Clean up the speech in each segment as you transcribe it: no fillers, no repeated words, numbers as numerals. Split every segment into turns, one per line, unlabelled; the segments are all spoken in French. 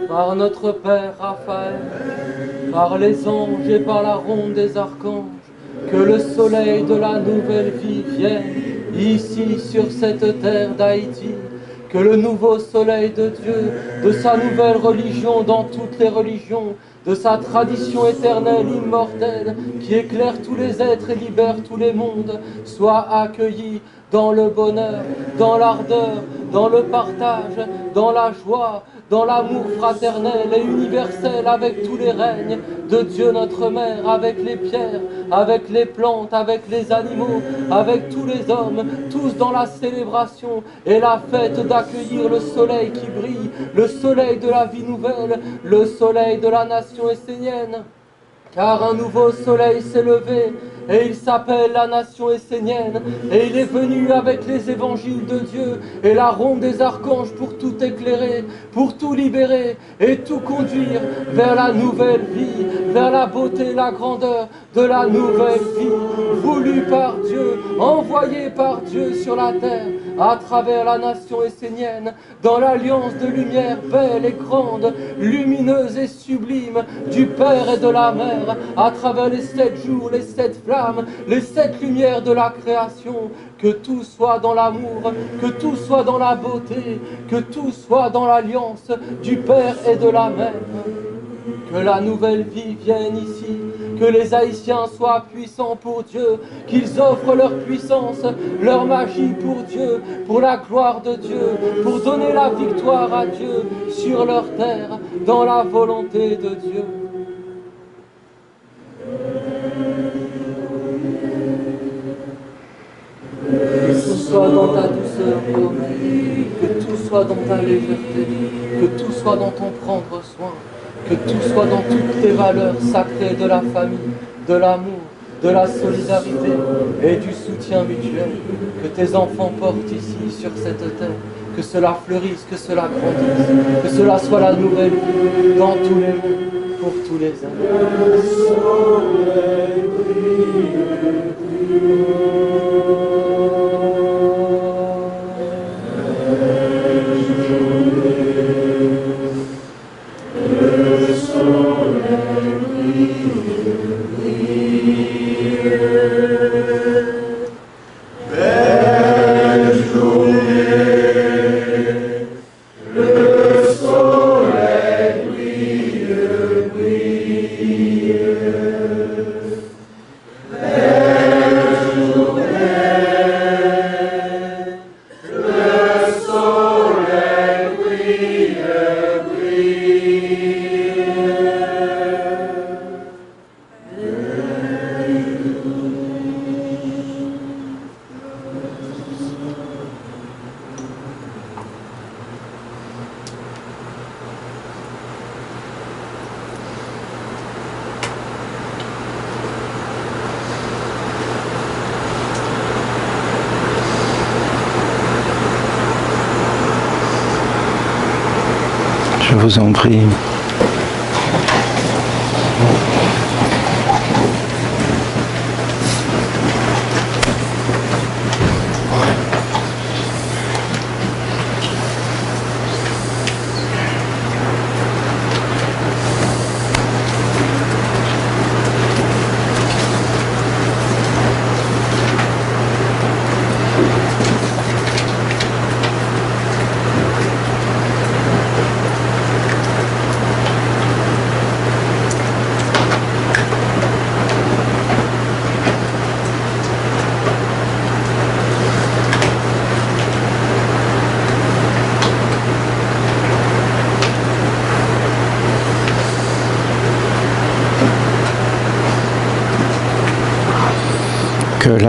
Par notre Père Raphaël, par les anges et par la ronde des archanges, que le soleil de la nouvelle vie vienne ici sur cette terre d'Haïti, que le nouveau soleil de Dieu, de sa nouvelle religion dans toutes les religions, de sa tradition éternelle, immortelle, qui éclaire tous les êtres et libère tous les mondes, soit accueilli dans le bonheur, dans l'ardeur, dans le partage, dans la joie, dans l'amour fraternel et universel avec tous les règnes de Dieu notre Mère, avec les pierres, avec les plantes, avec les animaux, avec tous les hommes, tous dans la célébration et la fête d'accueillir le soleil qui brille, le soleil de la vie nouvelle, le soleil de la nation essénienne. Car un nouveau soleil s'est levé, et il s'appelle la nation essénienne, et il est venu avec les évangiles de Dieu, et la ronde des archanges pour tout éclairer, pour tout libérer, et tout conduire vers la nouvelle vie, vers la beauté et la grandeur de la nouvelle vie, voulue par Dieu, envoyée par Dieu sur la terre, à travers la nation essénienne, dans l'alliance de lumière belle et grande, lumineuse et sublime, du Père et de la Mère, à travers les 7 jours, les 7 flammes, les 7 lumières de la création, que tout soit dans l'amour, que tout soit dans la beauté, que tout soit dans l'alliance du Père et de la Mère. Que la nouvelle vie vienne ici, que les Haïtiens soient puissants pour Dieu, qu'ils offrent leur puissance, leur magie pour Dieu, pour la gloire de Dieu, pour donner la victoire à Dieu sur leur terre, dans la volonté de Dieu. Que tout soit dans ta douceur, que tout soit dans ta légèreté, que tout soit dans ton prendre soin, que tout soit dans toutes tes valeurs sacrées de la famille, de l'amour, de la solidarité et du soutien mutuel. Que tes enfants portent ici sur cette terre, que cela fleurisse, que cela grandisse, que cela soit la nouvelle vie dans tous les mondes, pour tous les
Je vous en prie.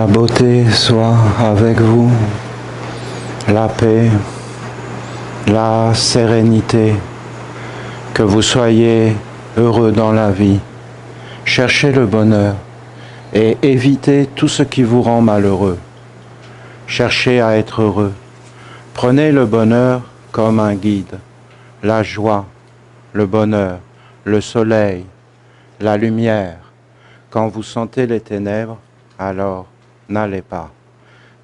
la beauté soit avec vous, la paix, la sérénité, que vous soyez heureux dans la vie. Cherchez le bonheur et évitez tout ce qui vous rend malheureux. Cherchez à être heureux. Prenez le bonheur comme un guide, la joie, le bonheur, le soleil, la lumière. Quand vous sentez les ténèbres, alors n'allez pas.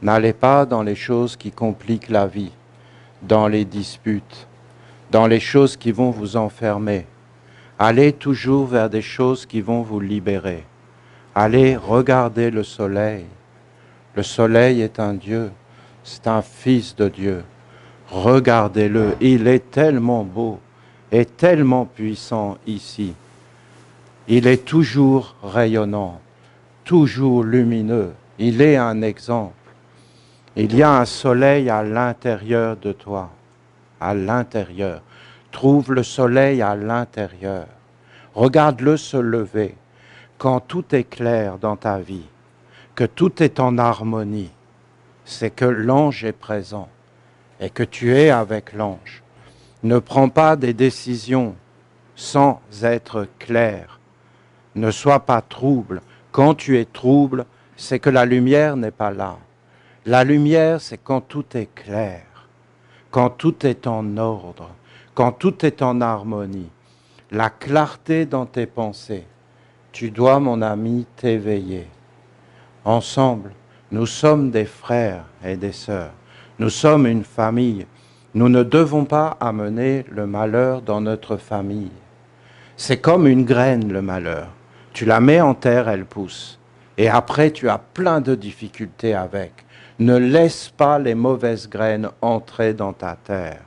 N'allez pas dans les choses qui compliquent la vie, dans les disputes, dans les choses qui vont vous enfermer. Allez toujours vers des choses qui vont vous libérer. Allez regarder le soleil. Le soleil est un Dieu, c'est un fils de Dieu. Regardez-le, il est tellement beau et tellement puissant ici. Il est toujours rayonnant, toujours lumineux. Il est un exemple. Il y a un soleil à l'intérieur de toi, à l'intérieur. Trouve le soleil à l'intérieur. Regarde-le se lever. Quand tout est clair dans ta vie, que tout est en harmonie, c'est que l'ange est présent et que tu es avec l'ange. Ne prends pas des décisions sans être clair. Ne sois pas trouble. Quand tu es trouble, c'est que la lumière n'est pas là. La lumière, c'est quand tout est clair, quand tout est en ordre, quand tout est en harmonie. La clarté dans tes pensées. Tu dois, mon ami, t'éveiller. Ensemble, nous sommes des frères et des sœurs. Nous sommes une famille. Nous ne devons pas amener le malheur dans notre famille. C'est comme une graine, le malheur. Tu la mets en terre, elle pousse. Et après, tu as plein de difficultés avec. Ne laisse pas les mauvaises graines entrer dans ta terre.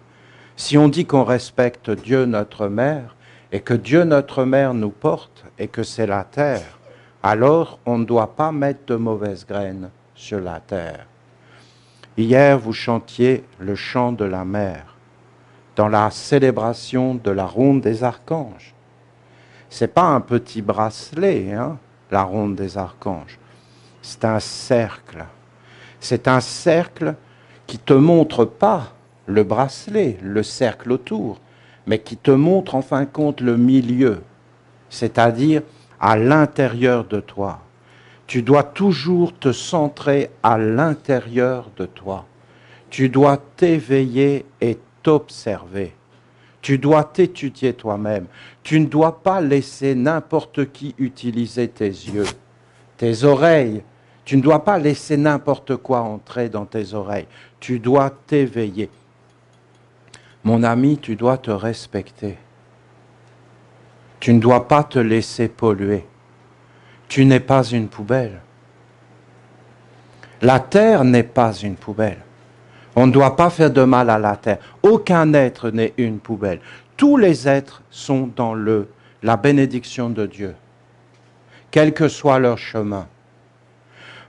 Si on dit qu'on respecte Dieu notre Mère, et que Dieu notre Mère nous porte, et que c'est la terre, alors on ne doit pas mettre de mauvaises graines sur la terre. Hier, vous chantiez le chant de la mer, dans la célébration de la ronde des archanges. C'est pas un petit bracelet, hein, la ronde des archanges. C'est un cercle. C'est un cercle qui te montre pas le bracelet, le cercle autour, mais qui te montre en fin de compte le milieu, c'est-à-dire à l'intérieur de toi. Tu dois toujours te centrer à l'intérieur de toi. Tu dois t'éveiller et t'observer. Tu dois t'étudier toi-même. Tu ne dois pas laisser n'importe qui utiliser tes yeux, tes oreilles. Tu ne dois pas laisser n'importe quoi entrer dans tes oreilles. Tu dois t'éveiller. Mon ami, tu dois te respecter. Tu ne dois pas te laisser polluer. Tu n'es pas une poubelle. La terre n'est pas une poubelle. On ne doit pas faire de mal à la terre. Aucun être n'est une poubelle. Tous les êtres sont dans la bénédiction de Dieu, quel que soit leur chemin.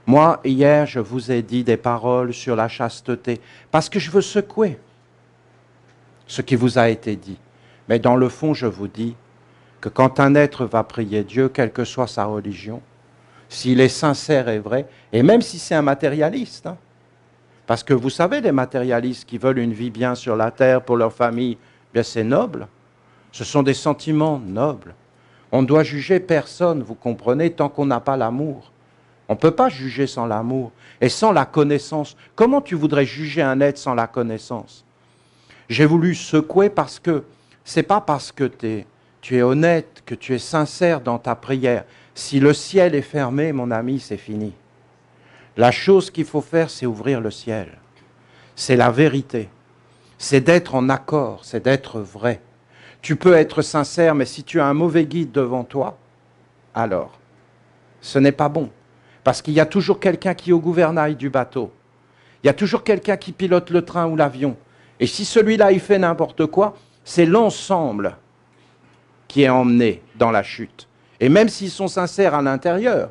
Moi, hier, je vous ai dit des paroles sur la chasteté, parce que je veux secouer ce qui vous a été dit. Mais dans le fond, je vous dis que quand un être va prier Dieu, quelle que soit sa religion, s'il est sincère et vrai, et même si c'est un matérialiste, hein, parce que vous savez, les matérialistes qui veulent une vie bien sur la terre pour leur famille, bien c'est noble. Ce sont des sentiments nobles. On ne doit juger personne, vous comprenez, tant qu'on n'a pas l'amour. On ne peut pas juger sans l'amour et sans la connaissance. Comment tu voudrais juger un être sans la connaissance? J'ai voulu secouer parce que c'est pas parce que tu es honnête, que tu es sincère dans ta prière. Si le ciel est fermé, mon ami, c'est fini. La chose qu'il faut faire, c'est ouvrir le ciel. C'est la vérité. C'est d'être en accord, c'est d'être vrai. Tu peux être sincère, mais si tu as un mauvais guide devant toi, alors, ce n'est pas bon. Parce qu'il y a toujours quelqu'un qui est au gouvernail du bateau. Il y a toujours quelqu'un qui pilote le train ou l'avion. Et si celui-là, il fait n'importe quoi, c'est l'ensemble qui est emmené dans la chute. Et même s'ils sont sincères à l'intérieur,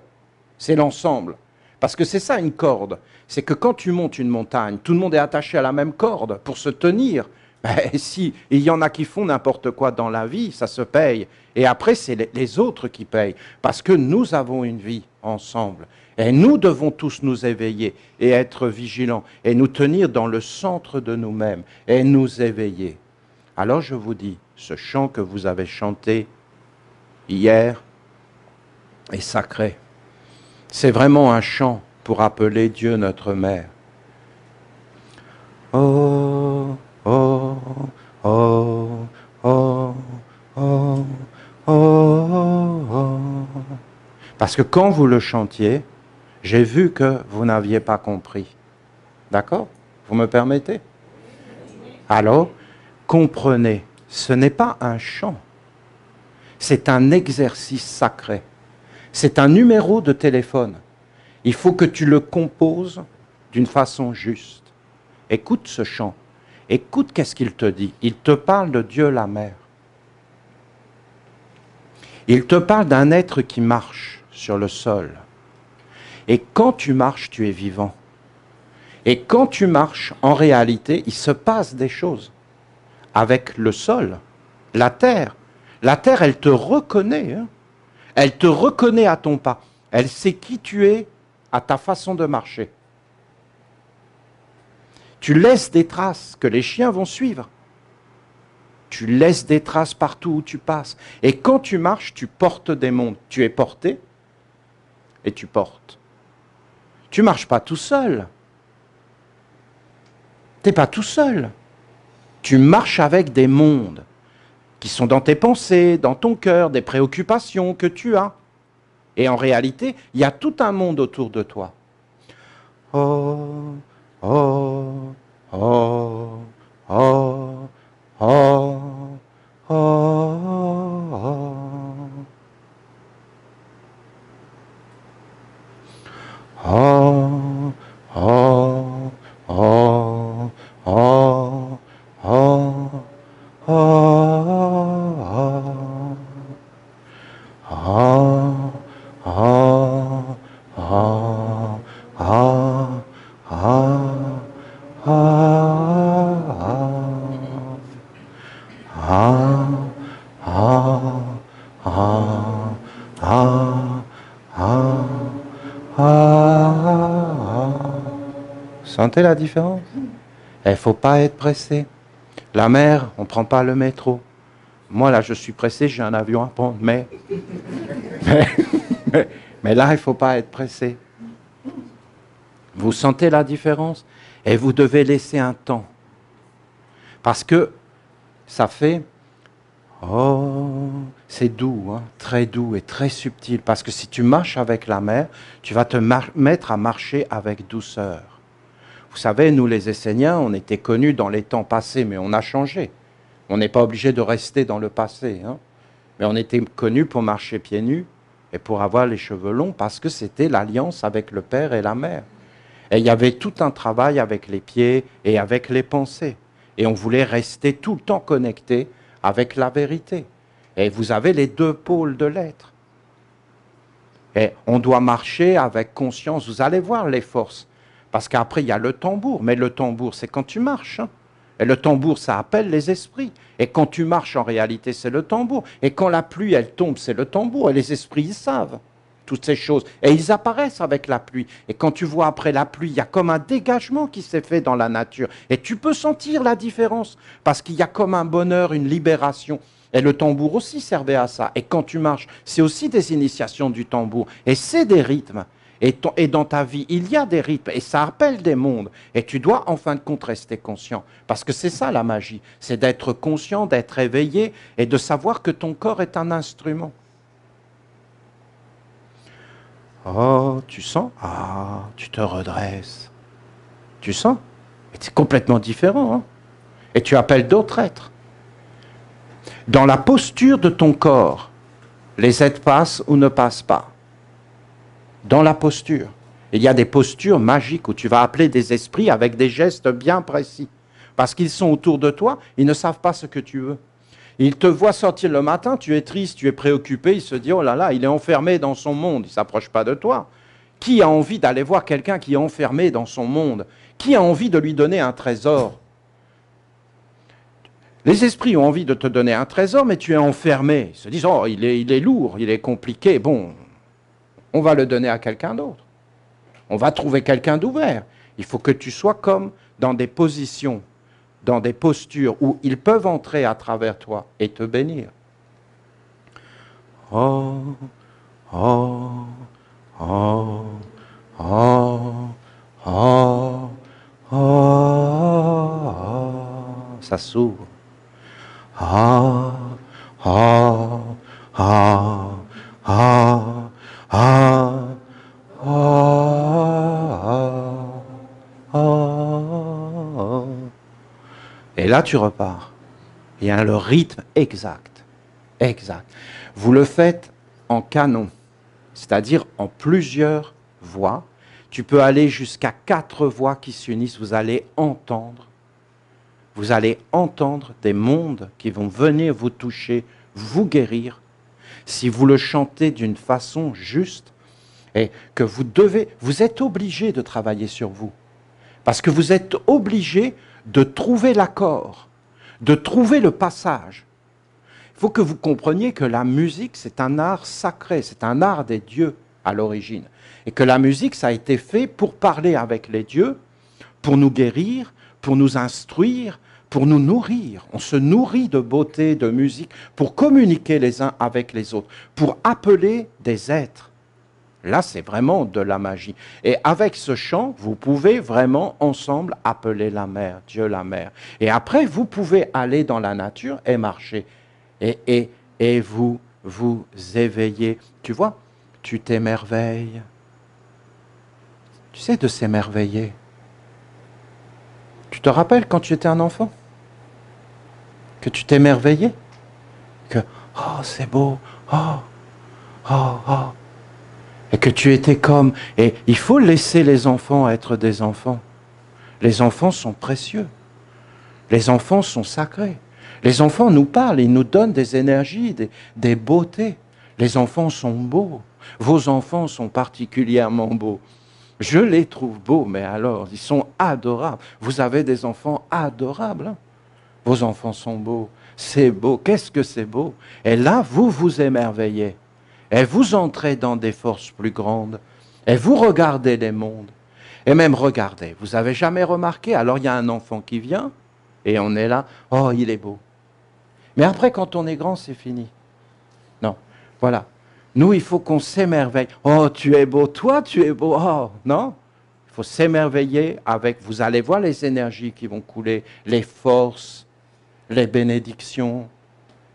c'est l'ensemble. Parce que c'est ça une corde. C'est que quand tu montes une montagne, tout le monde est attaché à la même corde pour se tenir Ben, si, il y en a qui font n'importe quoi dans la vie, ça se paye. Et après, c'est les autres qui payent. Parce que nous avons une vie ensemble. Et nous devons tous nous éveiller et être vigilants et nous tenir dans le centre de nous-mêmes et nous éveiller. Alors je vous dis, ce chant que vous avez chanté hier est sacré. C'est vraiment un chant pour appeler Dieu notre Mère. Oh, oh, oh, oh, oh, oh, oh. Parce que quand vous le chantiez, j'ai vu que vous n'aviez pas compris. D'accord? Vous me permettez? Alors, comprenez, ce n'est pas un chant. C'est un exercice sacré. C'est un numéro de téléphone. Il faut que tu le composes d'une façon juste. Écoute ce chant. Écoute qu'est-ce qu'il te dit. Il te parle de Dieu la Mère. Il te parle d'un être qui marche sur le sol. Et quand tu marches, tu es vivant. Et quand tu marches, en réalité, il se passe des choses avec le sol, la terre. La terre, elle te reconnaît. Hein. Elle te reconnaît à ton pas. Elle sait qui tu es à ta façon de marcher. Tu laisses des traces que les chiens vont suivre. Tu laisses des traces partout où tu passes. Et quand tu marches, tu portes des mondes. Tu es porté et tu portes. Tu ne marches pas tout seul. Tu n'es pas tout seul. Tu marches avec des mondes qui sont dans tes pensées, dans ton cœur, des préoccupations que tu as. Et en réalité, il y a tout un monde autour de toi. Oh, oh, oh, oh, oh, oh, oh. Oh, oh, oh, oh, oh, Sentez la différence? Il ne faut pas être pressé. La mer, on ne prend pas le métro. Moi, là, je suis pressé, j'ai un avion à prendre, mais là, il ne faut pas être pressé. Vous sentez la différence? Et vous devez laisser un temps. Parce que ça fait... Oh, c'est doux, hein, très doux et très subtil. Parce que si tu marches avec la mer, tu vas te mettre à marcher avec douceur. Vous savez, nous les Esséniens, on était connus dans les temps passés, mais on a changé. On n'est pas obligé de rester dans le passé. Hein. Mais on était connus pour marcher pieds nus et pour avoir les cheveux longs parce que c'était l'alliance avec le Père et la Mère. Et il y avait tout un travail avec les pieds et avec les pensées. Et on voulait rester tout le temps connecté avec la vérité. Et vous avez les deux pôles de l'être. Et on doit marcher avec conscience. Vous allez voir les forces. Parce qu'après, il y a le tambour. Mais le tambour, c'est quand tu marches. Hein. Et le tambour, ça appelle les esprits. Et quand tu marches, en réalité, c'est le tambour. Et quand la pluie, elle tombe, c'est le tambour. Et les esprits, ils savent toutes ces choses. Et ils apparaissent avec la pluie. Et quand tu vois après la pluie, il y a comme un dégagement qui s'est fait dans la nature. Et tu peux sentir la différence. Parce qu'il y a comme un bonheur, une libération. Et le tambour aussi servait à ça. Et quand tu marches, c'est aussi des initiations du tambour. Et c'est des rythmes. Et dans ta vie, il y a des rythmes, et ça appelle des mondes. Et tu dois, en fin de compte, rester conscient. Parce que c'est ça, la magie. C'est d'être conscient, d'être éveillé, et de savoir que ton corps est un instrument. Oh, tu sens? Ah, tu te redresses. Tu sens? Et c'est complètement différent. Hein? Et tu appelles d'autres êtres. Dans la posture de ton corps, les êtres passent ou ne passent pas. Dans la posture. Il y a des postures magiques où tu vas appeler des esprits avec des gestes bien précis. Parce qu'ils sont autour de toi, ils ne savent pas ce que tu veux. Ils te voient sortir le matin, tu es triste, tu es préoccupé, ils se disent « Oh là là, il est enfermé dans son monde, il ne s'approche pas de toi. » Qui a envie d'aller voir quelqu'un qui est enfermé dans son monde? Qui a envie de lui donner un trésor? Les esprits ont envie de te donner un trésor, mais tu es enfermé. Ils se disent, oh, il est lourd, il est compliqué. Bon, on va le donner à quelqu'un d'autre. On va trouver quelqu'un d'ouvert. Il faut que tu sois comme dans des positions, dans des postures où ils peuvent entrer à travers toi et te bénir. Oh, oh, oh, oh, oh, oh, ça s'ouvre. Ah, ah, ah, ah, ah, ah. Et là, tu repars. Il y a le rythme exact. Exact. Vous le faites en canon, c'est-à-dire en plusieurs voix. Tu peux aller jusqu'à 4 voix qui s'unissent. Vous allez entendre des mondes qui vont venir vous toucher, vous guérir, si vous le chantez d'une façon juste, et que vous êtes obligé de travailler sur vous, parce que vous êtes obligé de trouver l'accord, de trouver le passage. Il faut que vous compreniez que la musique, c'est un art sacré, c'est un art des dieux à l'origine, et que la musique, ça a été fait pour parler avec les dieux, pour nous guérir, pour nous instruire, pour nous nourrir. On se nourrit de beauté, de musique, pour communiquer les uns avec les autres, pour appeler des êtres. Là, c'est vraiment de la magie. Et avec ce chant, vous pouvez vraiment ensemble appeler la mer, Dieu la mer. Et après, vous pouvez aller dans la nature et marcher. Et vous vous éveillez. Tu vois, tu t'émerveilles. Tu sais, de s'émerveiller. Tu te rappelles quand tu étais un enfant? Que tu t'émerveillais? Que, oh, c'est beau, oh, oh, oh. Et que tu étais comme... Et il faut laisser les enfants être des enfants. Les enfants sont précieux. Les enfants sont sacrés. Les enfants nous parlent, ils nous donnent des énergies, des beautés. Les enfants sont beaux. Vos enfants sont particulièrement beaux. Je les trouve beaux, mais alors, ils sont adorables. Vous avez des enfants adorables. Hein? Vos enfants sont beaux. C'est beau. Qu'est-ce que c'est beau? Et là, vous vous émerveillez. Et vous entrez dans des forces plus grandes. Et vous regardez les mondes. Et même regardez. Vous avez jamais remarqué? Alors, il y a un enfant qui vient, et on est là. Oh, il est beau. Mais après, quand on est grand, c'est fini. Non. Voilà. Nous, il faut qu'on s'émerveille. Oh, tu es beau, toi, tu es beau. Oh, non. Il faut s'émerveiller avec, vous allez voir les énergies qui vont couler, les forces, les bénédictions.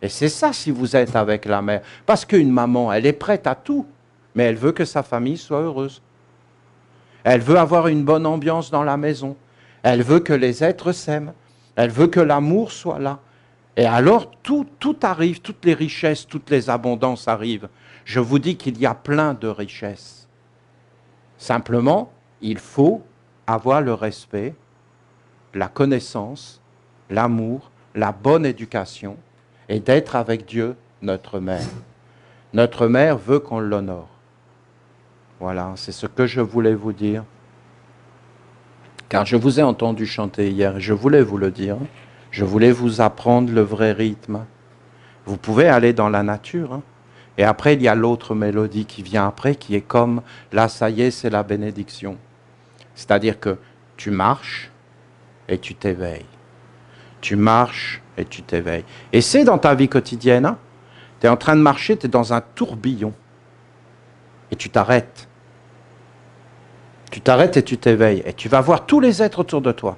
Et c'est ça si vous êtes avec la mère. Parce qu'une maman, elle est prête à tout, mais elle veut que sa famille soit heureuse. Elle veut avoir une bonne ambiance dans la maison. Elle veut que les êtres s'aiment. Elle veut que l'amour soit là. Et alors, tout arrive, toutes les richesses, toutes les abondances arrivent. Je vous dis qu'il y a plein de richesses. Simplement, il faut avoir le respect, la connaissance, l'amour, la bonne éducation et d'être avec Dieu, notre mère. Notre mère veut qu'on l'honore. Voilà, c'est ce que je voulais vous dire. Car je vous ai entendu chanter hier, et je voulais vous le dire. Je voulais vous apprendre le vrai rythme. Vous pouvez aller dans la nature. Hein. Et après, il y a l'autre mélodie qui vient après, qui est comme, là, ça y est, c'est la bénédiction. C'est-à-dire que tu marches et tu t'éveilles. Tu marches et tu t'éveilles. Et c'est dans ta vie quotidienne. Hein. Tu es en train de marcher, tu es dans un tourbillon. Et tu t'arrêtes. Tu t'arrêtes et tu t'éveilles. Et tu vas voir tous les êtres autour de toi.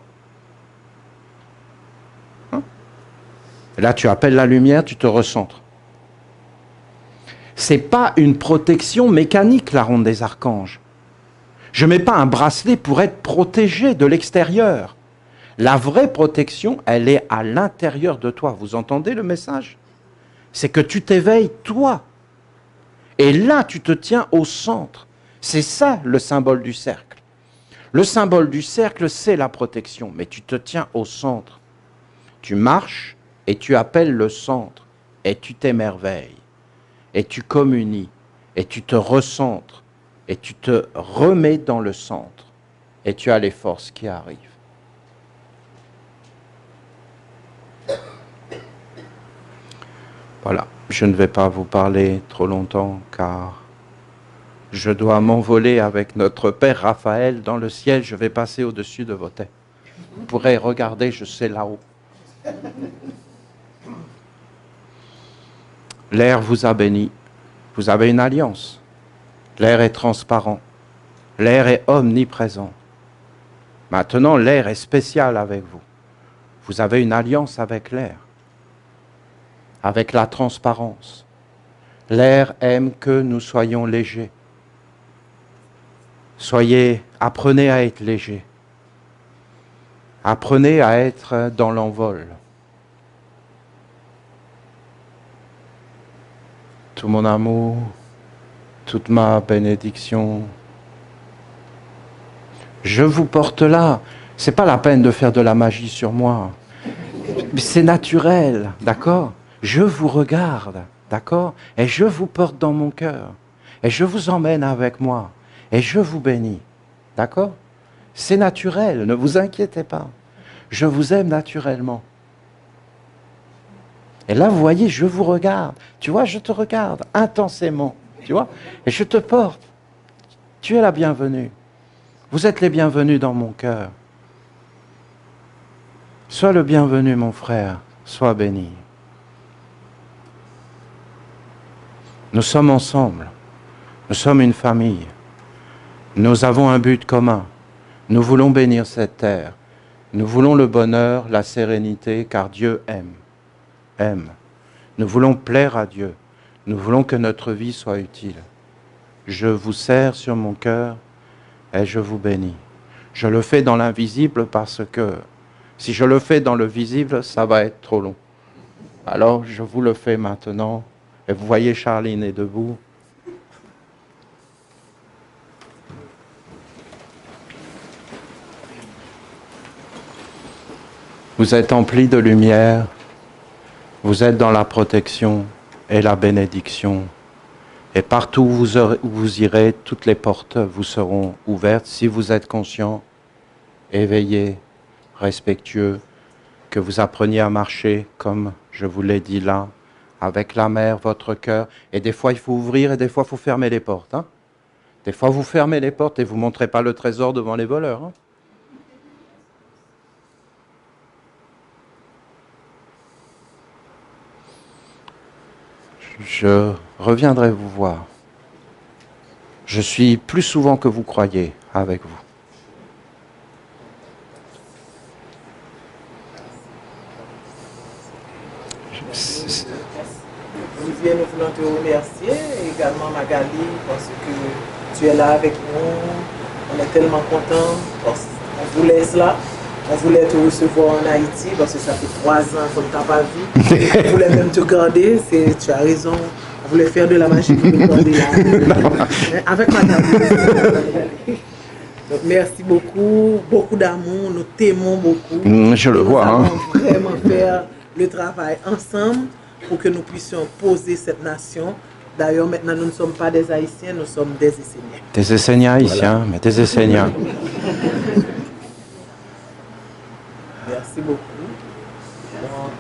Et là, tu appelles la lumière, tu te recentres. Ce n'est pas une protection mécanique, la ronde des archanges. Je ne mets pas un bracelet pour être protégé de l'extérieur. La vraie protection, elle est à l'intérieur de toi. Vous entendez le message? C'est que tu t'éveilles, toi. Et là, tu te tiens au centre. C'est ça, le symbole du cercle. Le symbole du cercle, c'est la protection. Mais tu te tiens au centre. Tu marches et tu appelles le centre. Et tu t'émerveilles. Et tu communies. Et tu te recentres. Et tu te remets dans le centre. Et tu as les forces qui arrivent. Voilà, je ne vais pas vous parler trop longtemps car je dois m'envoler avec notre Père Raphaël dans le ciel. Je vais passer au-dessus de vos têtes. Vous pourrez regarder, je sais là-haut. L'air vous a béni. Vous avez une alliance. L'air est transparent. L'air est omniprésent. Maintenant, l'air est spécial avec vous. Vous avez une alliance avec l'air, avec la transparence. L'air aime que nous soyons légers. Apprenez à être léger. Apprenez à être dans l'envol. Tout mon amour, toute ma bénédiction, je vous porte là. C'est pas la peine de faire de la magie sur moi. C'est naturel, d'accord? Je vous regarde, d'accord? Et je vous porte dans mon cœur. Et je vous emmène avec moi. Et je vous bénis, d'accord? C'est naturel, ne vous inquiétez pas. Je vous aime naturellement. Et là, vous voyez, je vous regarde. Tu vois, je te regarde intensément. Tu vois? Et je te porte. Tu es la bienvenue. Vous êtes les bienvenus dans mon cœur. Sois le bienvenu, mon frère. Sois béni. Nous sommes ensemble. Nous sommes une famille. Nous avons un but commun. Nous voulons bénir cette terre. Nous voulons le bonheur, la sérénité, car Dieu aime. Nous voulons plaire à Dieu. Nous voulons que notre vie soit utile. Je vous serre sur mon cœur et je vous bénis. Je le fais dans l'invisible parce que si je le fais dans le visible, ça va être trop long. Alors je vous le fais maintenant. Et vous voyez, Charline est debout. Vous êtes emplis de lumière. Vous êtes dans la protection et la bénédiction. Et partout où vous irez, toutes les portes vous seront ouvertes si vous êtes conscient, éveillé, respectueux, que vous appreniez à marcher comme je vous l'ai dit là, avec la mer, votre cœur. Et des fois, il faut ouvrir et des fois, il faut fermer les portes. Hein. Des fois, vous fermez les portes et vous ne montrez pas le trésor devant les voleurs. Hein. Je reviendrai vous voir. Je suis plus souvent que vous croyez avec vous.
Olivier, nous voulons te remercier, et également Magali, parce que tu es là avec nous. On est tellement contents, parce qu'on voulait cela. On voulait te recevoir en Haïti, parce que ça fait 3 ans qu'on ne t'a pas vu. On voulait même te garder, tu as raison. On voulait faire de la magie pour te garder là. Avec Magali. Donc merci beaucoup, beaucoup d'amour, nous t'aimons beaucoup.
Je le vois.
Nous allons vraiment faire le travail ensemble pour que nous puissions poser cette nation. D'ailleurs, maintenant, nous ne sommes pas des Haïtiens, nous sommes des Esséniens.
Des Esséniens haïtiens, voilà. Mais des Esséniens.
Merci beaucoup. Donc,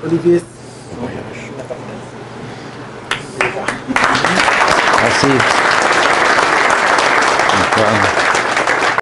Olivier.
Merci. Antoine.